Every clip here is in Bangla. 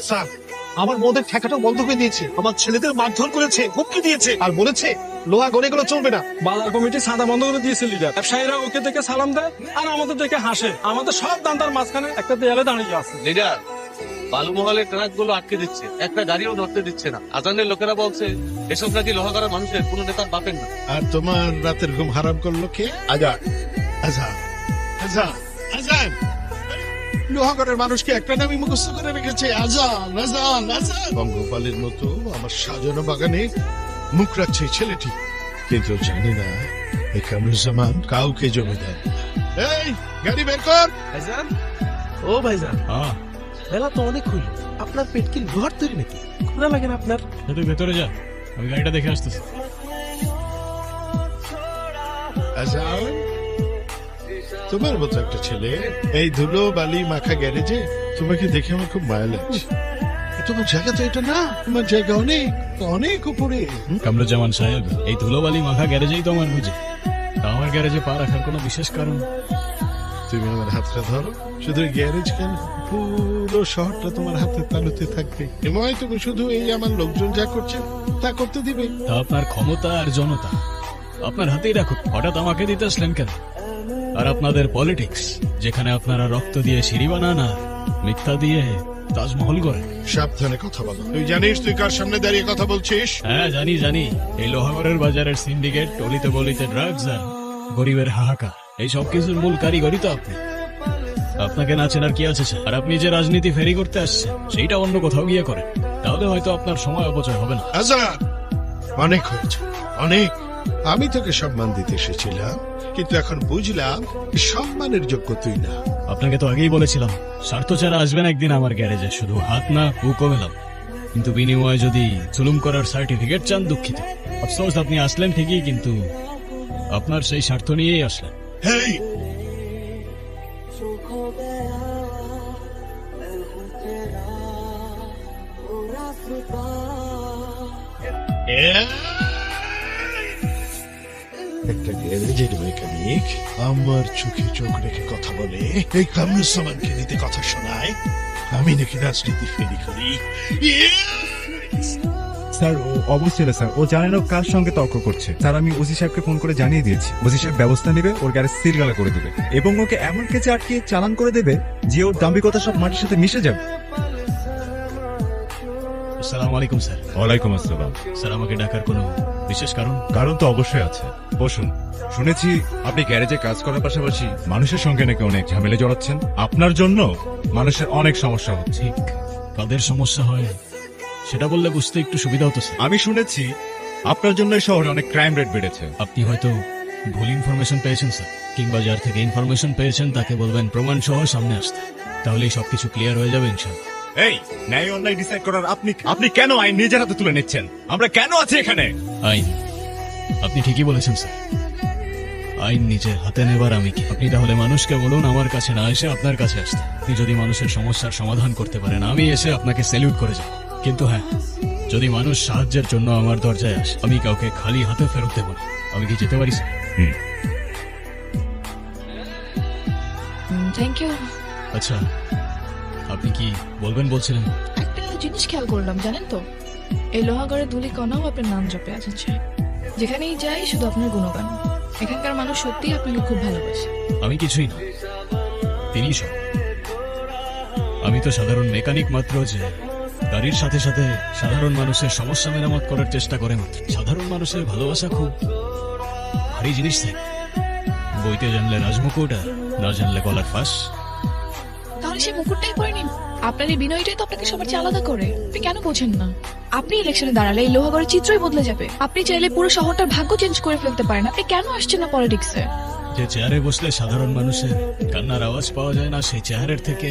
স্যার, আমার মদের ঠেকাটা বন্ধ করে দিয়েছে, আমার ছেলেদের মারধর করেছে, হুমকি দিয়েছে, আর বলেছে লোহা গড়ে গুলো চলবে না। বাজার কমিটি সাদা বন্ধ করে দিয়েছে লিডার। ব্যবসায়ীরা ওকে দেখে সালাম দেয় আর আমাদের দেখে হাসে। আমাদের সব দান্দার মাঝখানে একটা দেয়ালে দাঁড়িয়ে আছে। লিডার, বালুমহলের ট্রাক গুলো আটকে দিচ্ছে, একটা গাড়িও ধরতে দিচ্ছে না। আজানের লোকেরা বলছে এসব নাকি লোহাগড়ার মানুষের কোন নেতার বাপের না। আর তোমার রাতের ঘুম হারাম করলো কে? আজান, আজান, আজান, আজান। লোহাগড়ের মানুষকে একটা নামই মুখস্থ করে রেখেছে, আজান, আজান, আজান। বঙ্গপালের মতো আমার সাজানো বাগানে মুখ রাখছে এই ছেলেটি, কিন্তু জানি না এই কামরুজ্জামান কাউকে জমি দেয় না। এই গাড়ি বের কর। ভাইজান, ও ভাইজান, বেলা তো অনেক হইল। আপনার পেট কি লোহার তৈরি নাকি? ক্ষুধা লাগে না আপনার? তুই ভেতরে যা, আমি গাড়িটা দেখে আসতেছি। আজান, তোমার মতো একটা ছেলে এই ধুলো বালি মাখা গ্যারেজে, তোমাকে দেখে আমার খুব মায়া লাগছে। তোমার জায়গা তো এটা না, তোমার জায়গা অনেক অনেক উপরে। কামরুজ্জামান সাহেব, এই ধুলোবালি মাখা গ্যারেজেই তো আমার বুঝে। তা আমার গ্যারেজে পা রাখার কোনো বিশেষ কারণ? তুমি আমার হাতটা ধরো, শুধু গ্যারেজ কেন, পুরো শহরটা তোমার হাতের তালুতে থাকবে। এমন তুমি শুধু এই আমার লোকজন যা করছে তা করতে দিবে। তা আপনার ক্ষমতা আর জনতা আপনার হাতেই রাখুন, হঠাৎ আমাকে দিতে আসলেন কেন? আর আপনাদের পলিটিক্স, যেখানে আপনারা রক্ত দিয়ে সিঁড়ি বানান আর মিথ্যা দিয়ে তাজমহল করেন। সাবধানে কথা বলো। তুই জানিস তুই কার সামনে দাঁড়িয়ে কথা বলছিস? হ্যাঁ জানি জানি, এই লোহাগড়ের বাজারের সিন্ডিকেট, টলিতে বলিতে ড্রাগস আর গরিবের হাহাকার, এই সব কিছুর মূল কারিগরই তো আপনি। আপনাকে না চেনার কি আছে স্যার? আর আপনি যে রাজনীতি ফেরি করতে আসছেন সেইটা অন্য কোথাও গিয়ে করেন, তাহলে হয়তো আপনার সময় অপচয় হবে না। আজাদ, অনেক হয়েছে, অনেক। আমি তোকে সম্মান দিতে এসেছিলাম, কিন্তু এখন বুঝলাম সম্মানের যোগ্য তুই না। আপনাকে তো আগেই বলেছিলাম স্বার্থ ছাড়া আসবেন একদিন আমার গ্যারেজে, শুধু হাত না বুকও মেলাম, কিন্তু বিনিময়ে যদি জুলুম করার সার্টিফিকেট চান দুঃখিত। আফসোস, আপনি আসলেন ঠিকই, কিন্তু আপনার সেই স্বার্থ নিয়েই আসলেন। হেই, একটা গ্যারেজের মেকানিক আমার চোখে চোখ রেখে কথা বলে, এই কামরুজ্জামানকে নিতে কথা শোনায় আমি নাকি রাজনীতি ফেরি করি। স্যার ও অবশ্যই স্যার, ও জানে না ও কার সঙ্গে তর্ক করছে। স্যার আমি ওসি সাহেবকে ফোন করে জানিয়ে দিয়েছি, ওসি সাহেব ব্যবস্থা নেবে, ওর গ্যারেজ সিলগালা করে দেবে এবং ওকে এমন কেচে আটকে চালান করে দেবে যে ওর দাম্ভিকতা সব মাটির সাথে মিশে যাবে। আসসালামু আলাইকুম স্যার। ওয়ালাইকুম আসসালাম। স্যার, আমাকে ডাকার কোনো বিশেষ কারণ? কারণ তো অবশ্যই আছে, বসুন। শুনেছি আপনি গ্যারেজে কাজ করার পাশাপাশি মানুষের সঙ্গে নাকি অনেক ঝামেলা জড়াচ্ছেন। আপনার জন্য মানুষের অনেক সমস্যা হচ্ছে। ঠিক কাদের সমস্যা হয় সেটা বললে বুঝতে একটু সুবিধা হতো স্যার। আমি শুনেছি আপনার জন্য এই শহরে অনেক ক্রাইম রেট বেড়েছে। আপনি হয়তো ভুল ইনফরমেশন পেয়েছেন স্যার, কিংবা যার থেকে ইনফরমেশন পেয়েছেন তাকে বলবেন প্রমাণ সহ সামনে আসতে, তাহলেই সবকিছু ক্লিয়ার হয়ে যাবে ইনশাআল্লাহ। এই ন্যায় অন্যায় ডিসাইড করার আপনি কেন আইন নিজের হাতে তুলে নিচ্ছেন? আমরা কেন আছি এখানে? আইন, আপনি ঠিকই বলেছেন স্যার, আইন নিজের হাতে নেবার আমি কি? আপনি তাহলে মানুষকে বলুন আমার কাছে না এসে আপনার কাছে আসতে। আপনি যদি মানুষের সমস্যার সমাধান করতে পারেন, আমি এসে আপনাকে স্যালিউট করে যাব। কিন্তু হ্যাঁ, যদি মানুষ সাহায্যের জন্য আমার দরজায় আসে, আমি কাউকে খালি হাতে ফেরত দেব না। আমি কি যেতে পারি স্যার? Thank you. আচ্ছা, আপনি কি বলবেন বলছিলেন? একটা জিনিস খেয়াল করলাম জানেন তো, এই লোহাগড়ের ধুলি কণাও আপনার নাম জপে আছে। যেখানেই যাই শুধু আপনার গুণগান। এখানকার মানুষ সত্যিই আপনাকে খুব ভালোবাসে। আমি কিছুই না, তিনি সব। আমি তো সাধারণ মেকানিক মাত্র, যে গাড়ির সাথে সাথে সাধারণ মানুষের সমস্যা মেরামত করার চেষ্টা করে মাত্র। সাধারণ মানুষের ভালোবাসা খুব ভারী জিনিস থাকে। বইতে জানলে রাজমুকুট, আর না জানলে গলার ফাঁস। তাহলে সেই মুকুটটাই পরে নিন। আপনার এই বিনয়টাই তো আপনাকে সবার চেয়ে আলাদা করে। আপনি কেন বোঝেন না? আপনি ইলেকশনে দাঁড়ালে এই লোহাগড়ের চিত্রই বদলে যাবে। আপনি চাইলে পুরো শহরটার ভাগ্য চেঞ্জ করে ফেলতে পারেন। আপনি কেন আসছেন না পলিটিক্সে? যে চেয়ারে বসলে সাধারণ মানুষের কান্নার আওয়াজ পাওয়া যায় না, সেই চেয়ারের থেকে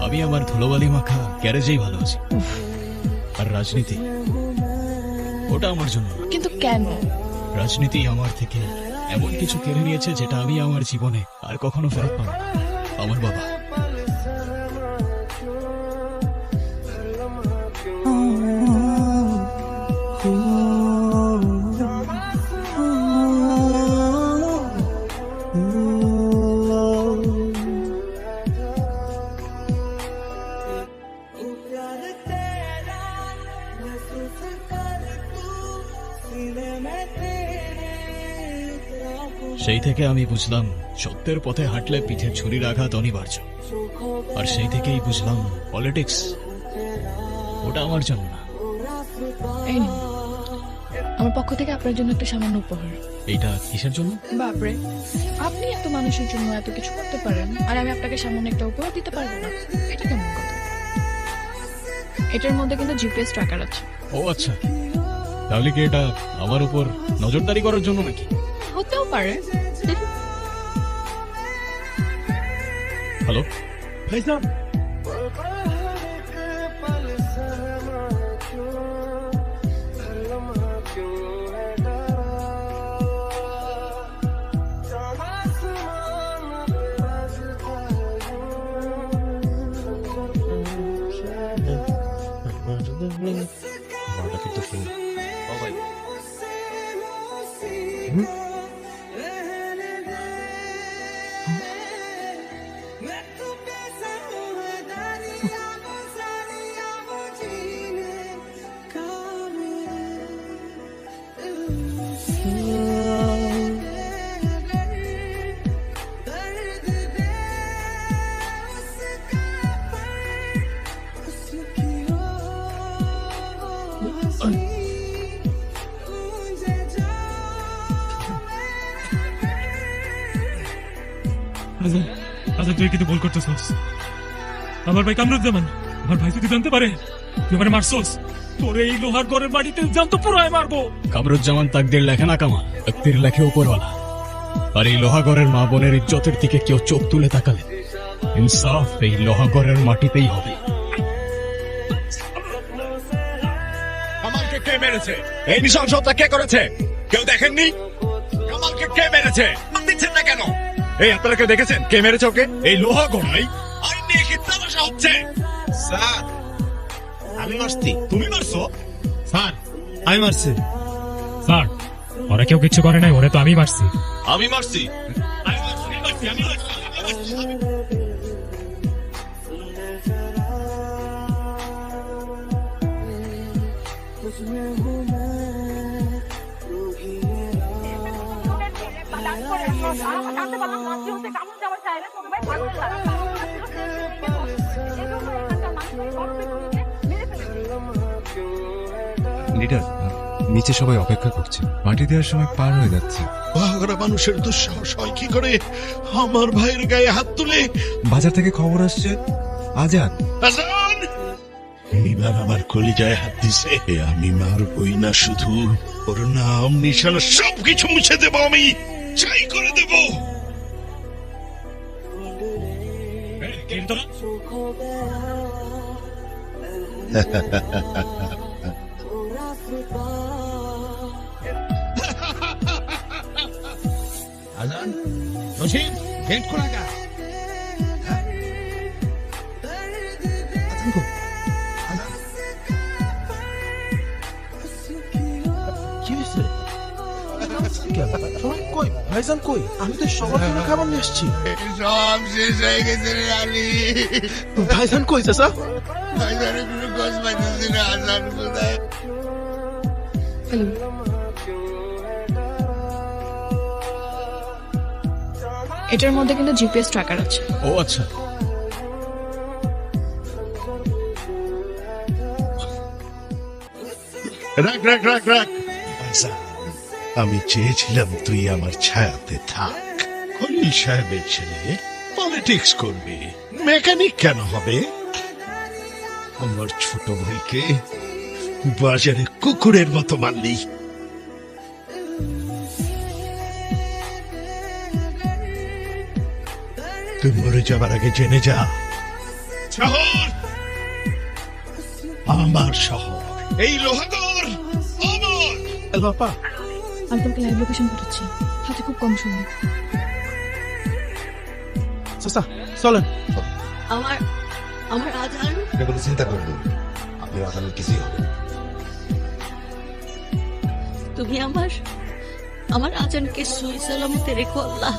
আমি আমার ধুলোবালি মাখা গ্যারেজেই ভালো আছি। আর রাজনীতি, ওটা আমার জন্য না। কিন্তু কেন? রাজনীতি আমার থেকে এমন কিছু কেড়ে নিয়েছে যেটা আমি আমার জীবনে আর কখনো ফেরত পাবো না। আমার বাবা। प्यार সেই থেকে আমি বুঝলাম সত্যের পথে হাঁটলে পিঠে ছুরির আঘাত অনিবার্য। আর সেই থেকেই বুঝলাম পলিটিক্স ওটা আমার জন্য না। এই নিন, আমার পক্ষ থেকে আপনার জন্য একটা সামান্য উপহার। এইটা কিসের জন্য? বাপরে, আপনি এত মানুষের জন্য এত কিছু করতে পারেন আর আমি আপনাকে সামান্য একটা উপহার দিতে পারবো না, এটা কেমন কথা? এটার মধ্যে কিন্তু জিপিএস ট্র্যাকার আছে। ও আচ্ছা, তাহলে কি এটা আমার উপর নজরদারি করার জন্য নাকি? হতেও পারে। হ্যালো, ভাইজান ও ভাই, আচ্ছা তুই কিন্তু ভুল করতেছস। আমার ভাই কামরুজ্জামান, আমার ভাই যদি জানতে পারে তুই আমার মারছস, তোর এই লোহার ঘরের বাড়িতে জানতো পুরাই মারবো। কামরুজ্জামান তাকদির লেখে না কামা, তাকদির লেখে উপরওয়ালা। আর এই লোহাগড়ের মা বোনের ইজ্জতের দিকে কেউ চোখ তুলে তাকালে ইনসাফ এই লোহাগড়ের মাটিতেই হবে। কামালকে কে মেরেছে? এই নৃশংসতা কে করেছে? কেউ দেখেননি? কামালকে কে মেরেছে? দিচ্ছেন না কেন? এই আপনারা কেউ দেখেছেন কে মেরেছে ওকে? এই লোহা গড়াই আইন নিয়ে কি তামাশা হচ্ছে? স্যার, আমি মারছি। তুমি মারছো? স্যার, আমি মারছি। স্যার ওরা কেউ কিছু করে নাই, ওরে তো আমি মারছি। আমি মারছি। লিডার, নিচে সবাই অপেক্ষা করছে, মাটি দেওয়ার সময় পার হয়ে যাচ্ছে। লোহাগড়া মানুষের দুঃসাহস হয় কি করে আমার ভাইয়ের গায়ে হাত তুলে? বাজার থেকে খবর আসছে আজাদ। আজান! এইবার আমার কলিজায় হাত দিছে। আমি মারবই না, শুধু ওর নাম নিশানা সবকিছু মুছে দেবো, আমি চাই করে দেব। আজান, রশিদ, গেট খোলা গা। কি হয়েছে? সবাই কই? ভাইজান কই? আমি তো সবার জন্য খাবার নিয়ে আসছি। সব শেষ হয়ে গেছে রে আলী। ভাইজান কই চাচা? আজানের কোনো খোঁজ পাইতেছি না। আজান কোথায়? হ্যালো, এটার মধ্যে কিন্তু জিপিএস ট্র্যাকার আছে। ও আচ্ছা, রাখ রাখ রাখ রাখ। আজান, আমি চেয়েছিলাম তুই আমার ছায়াতে থাক। খলিল সাহেবের ছেলে পলিটিক্স করবে, মেকানিক কেন হবে? আমার ছোট ভাইকে বাজারে কুকুরের মতো মারলি। তুই মরে যাবার আগে জেনে যা, শহর আমার শহর, এই লোহাগড় আমার। বাপা, আমি তোমাকে লাইভ লোকেশন পাঠাচ্ছি, হাতে খুব কম সময়। চাচা চলেন। আমার আমার আজান আপনি কোনো চিন্তা করবেন না। আপনি আসামের কিছুই হবে না। তুমি আমার আজানকে সুই সালামতে রেখো আল্লাহ।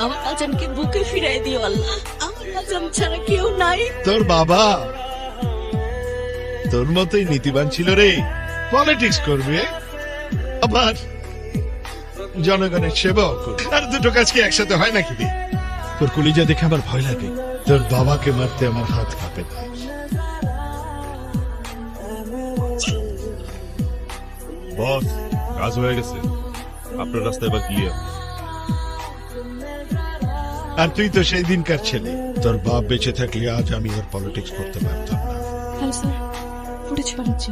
আমার আজানকে বুকে ফিরাই দিও আল্লাহ। আমার আজান ছাড়া কেউ নাই। তোর বাবা তোর মতোই নীতিবান ছিল রে। পলিটিক্স করবে, আবার জনগণের সেবাও করবে। আর দুটো কাজ কি একসাথে হয় নাকি রে? তোর কলিজা দেখে আমার ভয় লাগে। তোর বাবাকে মারতে আমার হাত কাঁপে না। বস, কাজ হয়ে গেছে, আপনার রাস্তা এবার ক্লিয়ার। আর তুই তো সেই দিনকার ছেলে, তোর বাপ বেঁচে থাকলে আজ আমি আর পলিটিক্স করতে পারতাম না। হ্যালো স্যার, ফুটেজ পাঠাচ্ছি।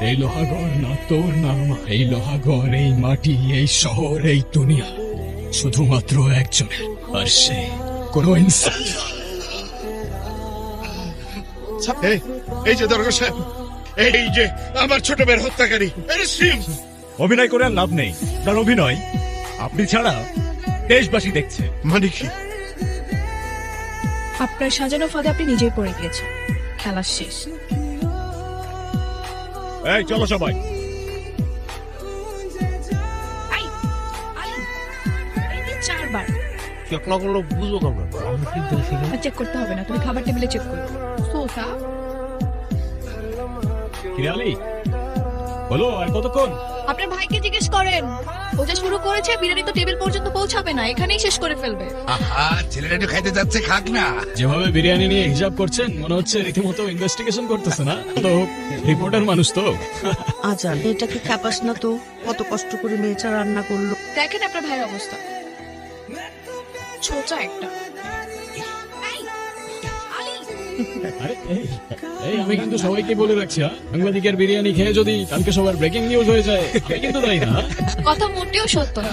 এই লোহাগড় না তোর না আমার, এই লোহাগড়, এই মাটি, এই শহর, এই দুনিয়া শুধুমাত্র একজনের, আর সে কোনো ইনসান। এই যে দরগা সাহেব, এই যে আমার ছোট মেয়ের হত্যাকারী, arrest him! অভিনয় করে আর লাভ নেই, কারণ অভিনয় আপনি ছাড়া দেশবাসী দেখছে। মানে কি? আপনার সাজানো ফাঁদে আপনি নিজেই পড়ে গিয়েছেন। খেলা শেষ। এই চলো সবাই। আই, আলি, এই যে 4 বার। চেক না করলে বুঝবো কেমন? আমি কিন্তু এখানে আর চেক করতে হবে না, তুমি খাবার টেবিলে চেক করো। সোফা কিরে আলী, বলো আর কতক্ষণ? আপনার ভাইকে জিজ্ঞেস করেন, ও যে শুরু করেছে বিরিয়ানি তো টেবিল পর্যন্ত পৌঁছাবে না, এখানেই শেষ করে ফেলবে। আহা, ছেলেটা একটু খাইতে যাচ্ছে, খাক না। যেভাবে বিরিয়ানি নিয়ে হিসাব করছেন মনে হচ্ছে রীতিমতো ইনভেস্টিগেশন করতেছে না তো, রিপোর্টার মানুষ তো। আজান, এটা কি খাপাস না তো? কত কষ্ট করে মেয়েটা রান্না করলো। দেখেন আপনার ভাইয়ের অবস্থা, ছোটা একটা। এই, আলী, আরে, এই আমি কিন্তু সবাইকে বলে রাখছি, সাংবাদিকের বিরিয়ানি খেয়ে যদি কালকে সবার ব্রেকিং নিউজ হয়ে যায় আমি কিন্তু তাই না। কথা মোটেও সত্য না।